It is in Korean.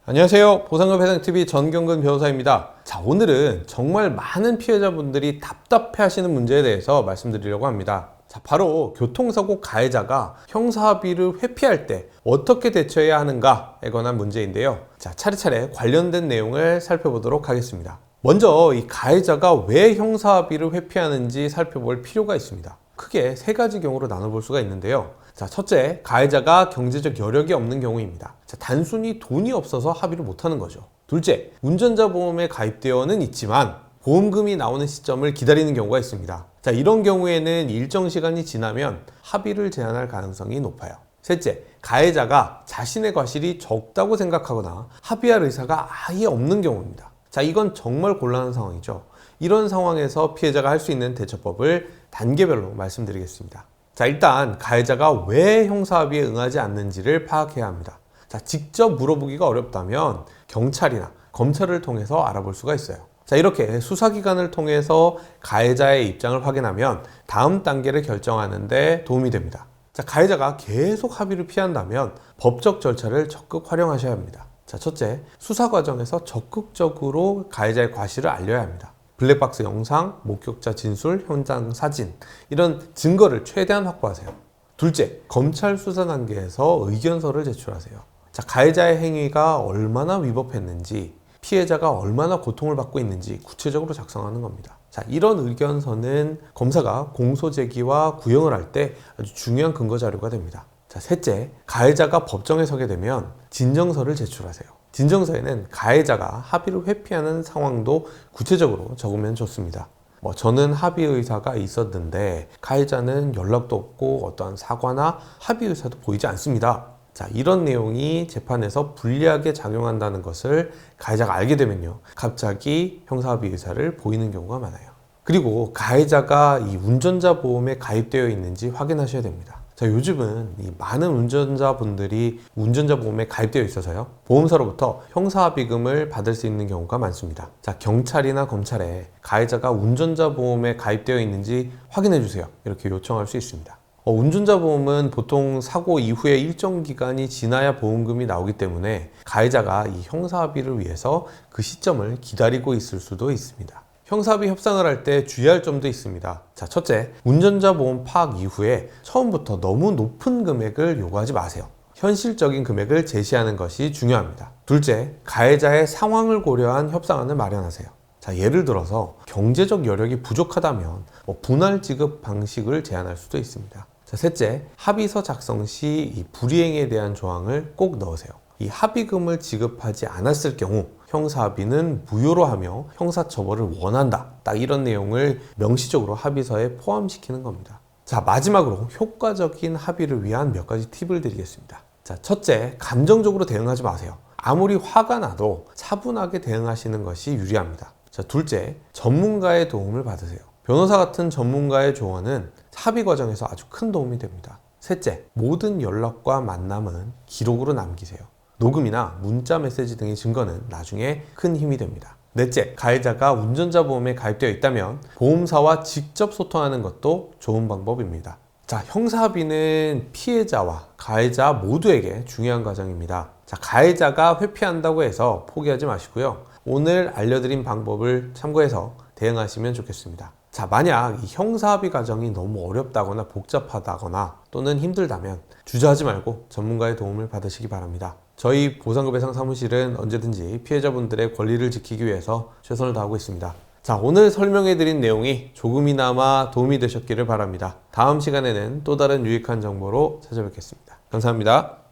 안녕하세요. 보상금 해상TV 전경근 변호사입니다. 자, 오늘은 정말 많은 피해자분들이 답답해 하시는 문제에 대해서 말씀드리려고 합니다. 자, 바로 교통사고 가해자가 형사합의를 회피할 때 어떻게 대처해야 하는가에 관한 문제인데요. 자, 차례차례 관련된 내용을 살펴보도록 하겠습니다. 먼저 이 가해자가 왜 형사합의를 회피하는지 살펴볼 필요가 있습니다. 크게 세 가지 경우로 나눠볼 수가 있는데요. 자, 첫째, 가해자가 경제적 여력이 없는 경우입니다. 자, 단순히 돈이 없어서 합의를 못하는 거죠. 둘째, 운전자 보험에 가입되어는 있지만 보험금이 나오는 시점을 기다리는 경우가 있습니다. 자, 이런 경우에는 일정 시간이 지나면 합의를 제한할 가능성이 높아요. 셋째, 가해자가 자신의 과실이 적다고 생각하거나 합의할 의사가 아예 없는 경우입니다. 자, 이건 정말 곤란한 상황이죠. 이런 상황에서 피해자가 할 수 있는 대처법을 단계별로 말씀드리겠습니다. 자, 일단 가해자가 왜 형사합의에 응하지 않는지를 파악해야 합니다. 자, 직접 물어보기가 어렵다면 경찰이나 검찰을 통해서 알아볼 수가 있어요. 자, 이렇게 수사기관을 통해서 가해자의 입장을 확인하면 다음 단계를 결정하는 데 도움이 됩니다. 자, 가해자가 계속 합의를 피한다면 법적 절차를 적극 활용하셔야 합니다. 자, 첫째, 수사 과정에서 적극적으로 가해자의 과실을 알려야 합니다. 블랙박스 영상, 목격자 진술, 현장 사진, 이런 증거를 최대한 확보하세요. 둘째, 검찰 수사 단계에서 의견서를 제출하세요. 자, 가해자의 행위가 얼마나 위법했는지, 피해자가 얼마나 고통을 받고 있는지 구체적으로 작성하는 겁니다. 자, 이런 의견서는 검사가 공소 제기와 구형을 할 때 아주 중요한 근거 자료가 됩니다. 자, 셋째, 가해자가 법정에 서게 되면 진정서를 제출하세요. 진정서에는 가해자가 합의를 회피하는 상황도 구체적으로 적으면 좋습니다. 저는 합의 의사가 있었는데 가해자는 연락도 없고 어떠한 사과나 합의 의사도 보이지 않습니다. 자, 이런 내용이 재판에서 불리하게 작용한다는 것을 가해자가 알게 되면요, 갑자기 형사합의 의사를 보이는 경우가 많아요. 그리고 가해자가 이 운전자 보험에 가입되어 있는지 확인하셔야 됩니다. 자, 요즘은 이 많은 운전자분들이 운전자 보험에 가입되어 있어서요, 보험사로부터 형사합의금을 받을 수 있는 경우가 많습니다. 자, 경찰이나 검찰에 가해자가 운전자 보험에 가입되어 있는지 확인해 주세요, 이렇게 요청할 수 있습니다. 운전자 보험은 보통 사고 이후에 일정 기간이 지나야 보험금이 나오기 때문에 가해자가 이 형사합의를 위해서 그 시점을 기다리고 있을 수도 있습니다. 형사합의 협상을 할 때 주의할 점도 있습니다. 자, 첫째, 운전자 보험 파악 이후에 처음부터 너무 높은 금액을 요구하지 마세요. 현실적인 금액을 제시하는 것이 중요합니다. 둘째, 가해자의 상황을 고려한 협상안을 마련하세요. 자, 예를 들어서 경제적 여력이 부족하다면 분할 지급 방식을 제안할 수도 있습니다. 자, 셋째, 합의서 작성 시 이 불이행에 대한 조항을 꼭 넣으세요. 이 합의금을 지급하지 않았을 경우 형사합의는 무효로 하며 형사처벌을 원한다, 딱 이런 내용을 명시적으로 합의서에 포함시키는 겁니다. 자, 마지막으로 효과적인 합의를 위한 몇 가지 팁을 드리겠습니다. 자, 첫째, 감정적으로 대응하지 마세요. 아무리 화가 나도 차분하게 대응하시는 것이 유리합니다. 자, 둘째, 전문가의 도움을 받으세요. 변호사 같은 전문가의 조언은 합의 과정에서 아주 큰 도움이 됩니다. 셋째, 모든 연락과 만남은 기록으로 남기세요. 녹음이나 문자 메시지 등의 증거는 나중에 큰 힘이 됩니다. 넷째, 가해자가 운전자 보험에 가입되어 있다면 보험사와 직접 소통하는 것도 좋은 방법입니다. 자, 형사합의는 피해자와 가해자 모두에게 중요한 과정입니다. 자, 가해자가 회피한다고 해서 포기하지 마시고요, 오늘 알려드린 방법을 참고해서 대응하시면 좋겠습니다. 자, 만약 이 형사합의 과정이 너무 어렵다거나 복잡하다거나 또는 힘들다면 주저하지 말고 전문가의 도움을 받으시기 바랍니다. 저희 보상금해상 사무실은 언제든지 피해자분들의 권리를 지키기 위해서 최선을 다하고 있습니다. 자, 오늘 설명해드린 내용이 조금이나마 도움이 되셨기를 바랍니다. 다음 시간에는 또 다른 유익한 정보로 찾아뵙겠습니다. 감사합니다.